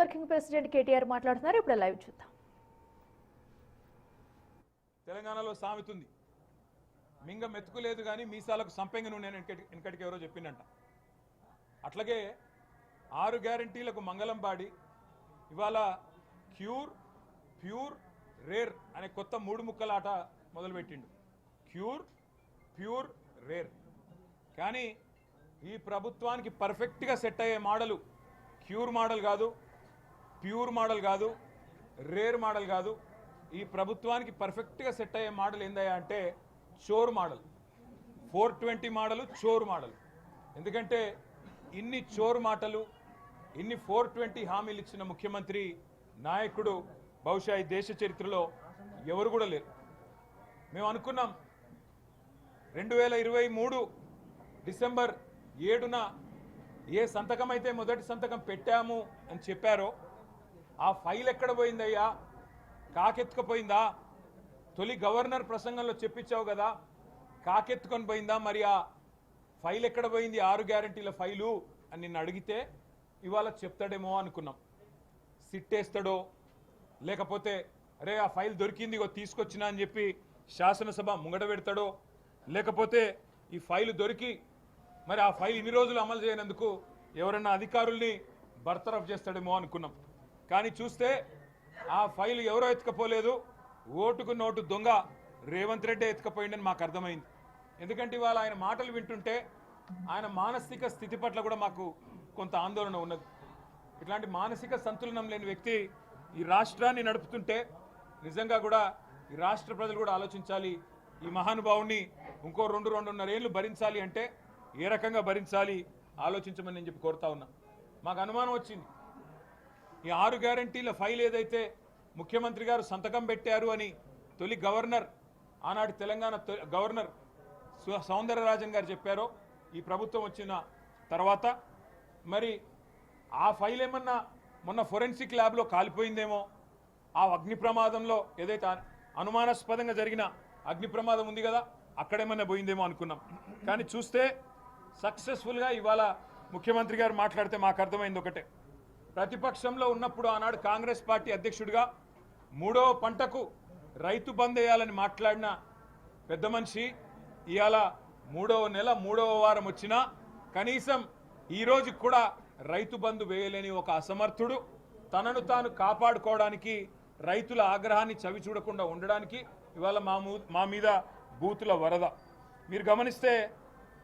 Working president KTR మాట్లాడుతున్నారు. ఇప్పుడు live చూద్దాం. తెలంగాణలో సామెతుంది, మింగ మెతుకులేదు కానీ మీసాలకు సంపెంగ నూనె వెనకటికి ఎవరో చెప్పిందంట. అట్లాగే 6 గ్యారంటీలకు మంగళం పాడి ఇవాళ క్యూర్, ప్యూర్, రేర్ అనే కొత్త 3 ముక్కల ఆట మొదలుపెట్టిండు. Cure, pure, rare. కానీ ఈ ప్రభుత్వానికి పర్ఫెక్ట్గా సెట్ అయ్యే మోడలు క్యూర్ మోడల్ కాదు, ప్యూర్ మోడల్ కాదు, రేర్ మోడల్ కాదు. ఈ ప్రభుత్వానికి పర్ఫెక్ట్గా సెట్ అయ్యే మోడల్ ఏందయ్యా అంటే చోర్ మోడల్, 420 మోడల్, చోర్ మోడల్. ఎందుకంటే ఇన్ని చోర్ మాటలు, ఇన్ని 420 హామీలు ఇచ్చిన ముఖ్యమంత్రి నాయకుడు బహుశా ఈ దేశ చరిత్రలో ఎవరు కూడా లేరు. మేము అనుకున్నాం 2023 డిసెంబర్ 7న ఏ సంతకం అయితే మొదటి సంతకం పెట్టాము అని చెప్పారో ఆ ఫైల్ ఎక్కడ పోయిందయ్యా, కాకెత్తుకుపోయిందా? తొలి గవర్నర్ ప్రసంగంలో చెప్పించావు కదా, కాకెత్తుకొని పోయిందా? మరి ఆ ఫైల్ ఎక్కడ పోయింది, 6 గ్యారంటీల ఫైలు అని నిన్ను అడిగితే ఇవాళ చెప్తాడేమో అనుకున్నాం. సిట్టేస్తాడో లేకపోతే అరే ఆ ఫైల్ దొరికింది తీసుకొచ్చినా అని చెప్పి శాసనసభ ముంగడ పెడతాడో, లేకపోతే ఈ ఫైలు దొరికి మరి ఆ ఫైల్ ఇన్ని రోజులు అమలు చేయనందుకు ఎవరన్నా అధికారుల్ని బర్తరఫ్ చేస్తాడేమో అనుకున్నాం. కానీ చూస్తే ఆ ఫైల్ ఎవరో ఎత్తుకపోలేదు, ఓటుకు నోటు దొంగ రేవంత్ రెడ్డి ఎత్తుకపోయిందని మాకు అర్థమైంది. ఎందుకంటే ఇవాళ ఆయన మాటలు వింటుంటే ఆయన మానసిక స్థితి పట్ల కూడా మాకు కొంత ఆందోళన ఉన్నది. ఇట్లాంటి మానసిక సంతులనం లేని వ్యక్తి ఈ రాష్ట్రాన్ని నడుపుతుంటే నిజంగా కూడా ఈ రాష్ట్ర ప్రజలు కూడా ఆలోచించాలి. ఈ మహానుభావుని ఇంకో 2-2.5 ఏళ్ళు భరించాలి అంటే ఏ రకంగా భరించాలి ఆలోచించమని నేను చెప్పి కోరుతా ఉన్నా. మాకు అనుమానం వచ్చింది, ఈ 6 గ్యారంటీల ఫైల్ ఏదైతే ముఖ్యమంత్రి గారు సంతకం పెట్టారు అని తొలి గవర్నర్, ఆనాటి తెలంగాణ గవర్నర్ సౌందరరాజన్ గారు చెప్పారో, ఈ ప్రభుత్వం వచ్చిన తర్వాత మరి ఆ ఫైల్ ఏమన్నా మొన్న ఫోరెన్సిక్ ల్యాబ్లో కాలిపోయిందేమో, ఆ అగ్ని ప్రమాదంలో ఏదైతే అనుమానాస్పదంగా జరిగిన అగ్ని ప్రమాదం ఉంది కదా అక్కడేమన్నా పోయిందేమో అనుకున్నాం. కానీ చూస్తే సక్సెస్ఫుల్గా ఇవాళ ముఖ్యమంత్రి గారు మాట్లాడితే మాకు అర్థమైంది ఒకటే, ప్రతిపక్షంలో ఉన్నప్పుడు ఆనాడు కాంగ్రెస్ పార్టీ అధ్యక్షుడిగా 3వ పంటకు రైతు బంద్ వేయాలని మాట్లాడిన పెద్ద మనిషి ఇవాళ 3వ నెల 3వ వారం వచ్చినా కనీసం ఈరోజు కూడా రైతు బంధు వేయలేని ఒక అసమర్థుడు, తనను తాను కాపాడుకోవడానికి రైతుల ఆగ్రహాన్ని చవి చూడకుండా ఉండడానికి ఇవాళ మా మీద బూతుల వరద. మీరు గమనిస్తే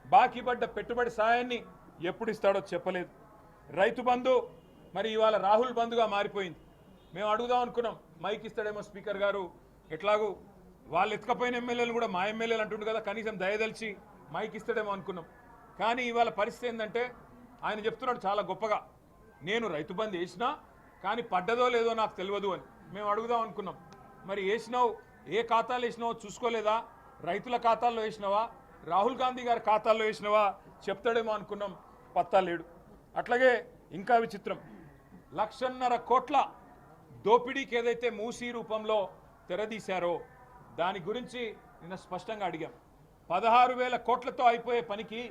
బాకీ పడ్డ పెట్టుబడి సాయాన్ని ఎప్పుడు ఇస్తాడో చెప్పలేదు. రైతు బంధు మరి ఇవాళ రాహుల్ బంధుగా మారిపోయింది. మేము అడుగుదాం అనుకున్నాం, మైక్ ఇస్తాడేమో స్పీకర్ గారు, ఎట్లాగూ వాళ్ళు ఎత్తుకపోయిన ఎమ్మెల్యేలు కూడా మా ఎమ్మెల్యేలు అంటుండు కదా, కనీసం దయదలిచి మైక్ ఇస్తాడేమో అనుకున్నాం. కానీ ఇవాళ పరిస్థితి ఏంటంటే ఆయన చెప్తున్నాడు చాలా గొప్పగా, నేను రైతు బంధు వేసినా కానీ పడ్డదో లేదో నాకు తెలియదు అని. మేము అడుగుదాం అనుకున్నాం, మరి వేసినావు, ఏ ఖాతాలో వేసినావో చూసుకోలేదా? రైతుల ఖాతాల్లో వేసినావా, రాహుల్ గాంధీ గారి ఖాతాల్లో వేసినావా చెప్తాడేమో అనుకున్నాం, పత్తా లేడు. అట్లాగే ఇంకా విచిత్రం, 1.5 కోట్ల దోపిడీకి ఏదైతే మూసీ రూపంలో తెరదీశారో దాని గురించి నిన్న స్పష్టంగా అడిగాం. 16,000 కోట్లతో అయిపోయే పనికి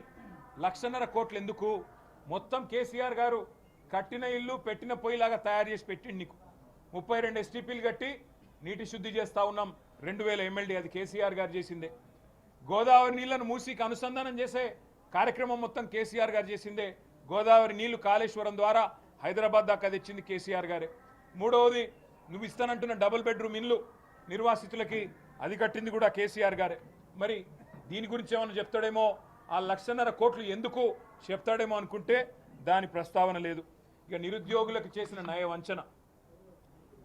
1.5 కోట్లు ఎందుకు? మొత్తం కేసీఆర్ గారు కట్టిన ఇల్లు పెట్టిన పొయ్యిలాగా తయారు చేసి పెట్టిండి. నీకు 32 STPలు కట్టి నీటి శుద్ధి చేస్తూ ఉన్నాం, 2000 MLD, అది కేసీఆర్ గారు చేసిందే. గోదావరి నీళ్లను మూసీకి అనుసంధానం చేసే కార్యక్రమం మొత్తం కేసీఆర్ గారు చేసిందే. గోదావరి నీళ్లు కాళేశ్వరం ద్వారా హైదరాబాద్ దాకా తెచ్చింది కేసీఆర్ గారే. 3వది, నువ్వు ఇస్తానంటున్న డబుల్ బెడ్రూమ్ ఇల్లు నిర్వాసితులకి అది కట్టింది కూడా కేసీఆర్ గారే. మరి దీని గురించి ఏమన్నా చెప్తాడేమో, ఆ 1.5 కోట్లు ఎందుకు చెప్తాడేమో అనుకుంటే దాని ప్రస్తావన లేదు. ఇక నిరుద్యోగులకు చేసిన నయ వంచన,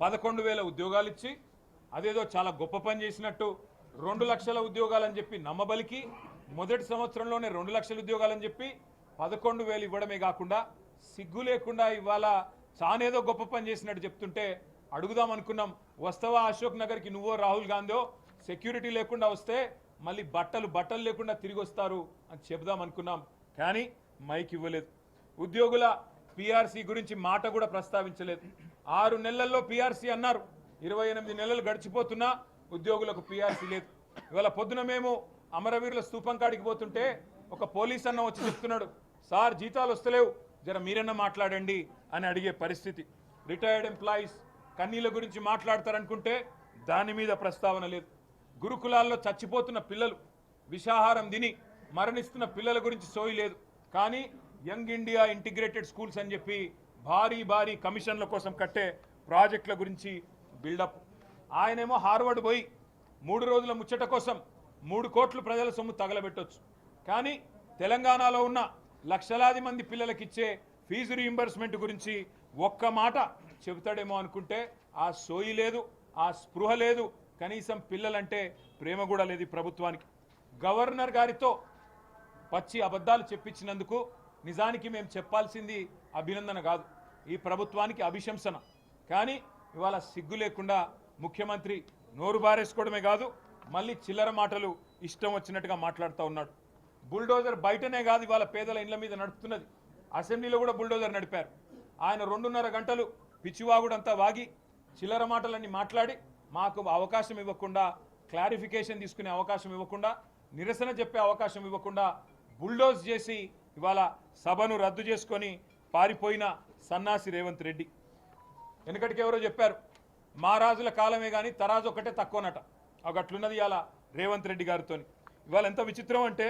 11,000 ఉద్యోగాలు ఇచ్చి అదేదో చాలా గొప్ప పని చేసినట్టు 2 లక్షల ఉద్యోగాలని చెప్పి నమ్మబలికి మొదటి సంవత్సరంలోనే 2 లక్షల ఉద్యోగాలని చెప్పి 11,000 ఇవ్వడమే కాకుండా సిగ్గు లేకుండా ఇవాళ చానేదో గొప్ప పని చేసినట్టు చెప్తుంటే అడుగుదాం అనుకున్నాం, వస్తావా అశోక్ నగర్కి నువ్వో రాహుల్ గాంధీ, సెక్యూరిటీ లేకుండా వస్తే మళ్ళీ బట్టలు లేకుండా తిరిగి వస్తారు అని చెప్దాం అనుకున్నాం. కానీ మైక్ ఇవ్వలేదు. ఉద్యోగుల PRC గురించి మాట కూడా ప్రస్తావించలేదు. 6 నెలల్లో PRC అన్నారు, 28 నెలలు గడిచిపోతున్నా ఉద్యోగులకు PRC లేదు. ఇవాళ పొద్దున మేము అమరవీరుల స్తూపం కాడికి పోతుంటే ఒక పోలీస్ అన్న వచ్చి చెప్తున్నాడు, సార్ జీతాలు వస్తలేవు, జర మీరన్నా మాట్లాడండి అని అడిగే పరిస్థితి. రిటైర్డ్ ఎంప్లాయీస్ కన్నీళ్ళ గురించి మాట్లాడతారనుకుంటే దాని మీద ప్రస్తావన లేదు. గురుకులాల్లో చచ్చిపోతున్న పిల్లలు, విషాహారం తిని మరణిస్తున్న పిల్లల గురించి సోయి లేదు. కానీ యంగ్ ఇండియా ఇంటిగ్రేటెడ్ స్కూల్స్ అని చెప్పి భారీ భారీ కమిషన్ల కోసం కట్టే ప్రాజెక్టుల గురించి బిల్డప్. ఆయనేమో హార్వర్డ్ పోయి 3 రోజుల ముచ్చట కోసం 3 కోట్లు ప్రజల సొమ్ము తగలబెట్టొచ్చు. కానీ తెలంగాణలో ఉన్న లక్షలాది మంది పిల్లలకి ఇచ్చే ఫీజు రీయింబర్స్మెంట్ గురించి ఒక్క మాట చెబుతాడేమో అనుకుంటే ఆ సోయి లేదు, ఆ స్పృహ లేదు. కనీసం పిల్లలంటే ప్రేమ కూడా లేదు ఈ ప్రభుత్వానికి. గవర్నర్ గారితో పచ్చి అబద్ధాలు చెప్పించినందుకు నిజానికి మేము చెప్పాల్సింది అభినందన కాదు, ఈ ప్రభుత్వానికి అభిశంసన. కానీ ఇవాళ సిగ్గు లేకుండా ముఖ్యమంత్రి నోరు బారేసుకోవడమే కాదు, మళ్ళీ చిల్లర మాటలు ఇష్టం వచ్చినట్టుగా మాట్లాడుతూ ఉన్నాడు. బుల్డోజర్ బయటనే కాదు ఇవాళ పేదల ఇండ్ల మీద నడుపుతున్నది, అసెంబ్లీలో కూడా బుల్డోజర్ నడిపారు. ఆయన 2.5 గంటలు పిచ్చివాగుడంతా వాగి చిల్లర మాటలన్నీ మాట్లాడి మాకు అవకాశం ఇవ్వకుండా, క్లారిఫికేషన్ తీసుకునే అవకాశం ఇవ్వకుండా, నిరసన చెప్పే అవకాశం ఇవ్వకుండా బుల్డోజ్ చేసి ఇవాళ సభను రద్దు చేసుకొని పారిపోయిన సన్నాసి రేవంత్ రెడ్డి. వెనకటికి ఎవరో చెప్పారు మా రాజుల కాలమే కానీ తరాజు ఒకటే తక్కువనట. అట్లున్నది ఇవాళ రేవంత్ రెడ్డి గారితో. ఇవాళ ఎంత విచిత్రం అంటే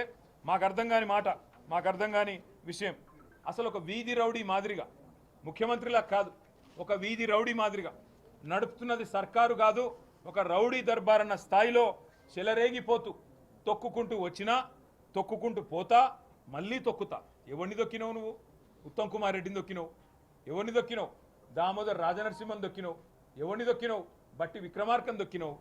మాకు అర్థం కాని మాట, మాకు అర్థం కాని విషయం. అసలు ఒక వీధి రౌడీ మాదిరిగా, ముఖ్యమంత్రిలా కాదు, ఒక వీధి రౌడీ మాదిరిగా నడుపుతున్నది సర్కారు కాదు, ఒక రౌడీ దర్బార్ అన్న స్థాయిలో చెలరేగిపోతూ తొక్కుకుంటూ వచ్చినా, తొక్కుకుంటూ పోతా, మళ్ళీ తొక్కుతా. ఎవరిని దొక్కినావు నువ్వు? ఉత్తమ్ కుమార్ రెడ్డిని దొక్కినావు. ఎవరిని దొక్కినావు? దామోదర్ రాజనరసింహన్ దొక్కినావు. ఎవరిని దొక్కినావు? బట్టి విక్రమార్కన్ దొక్కినావు.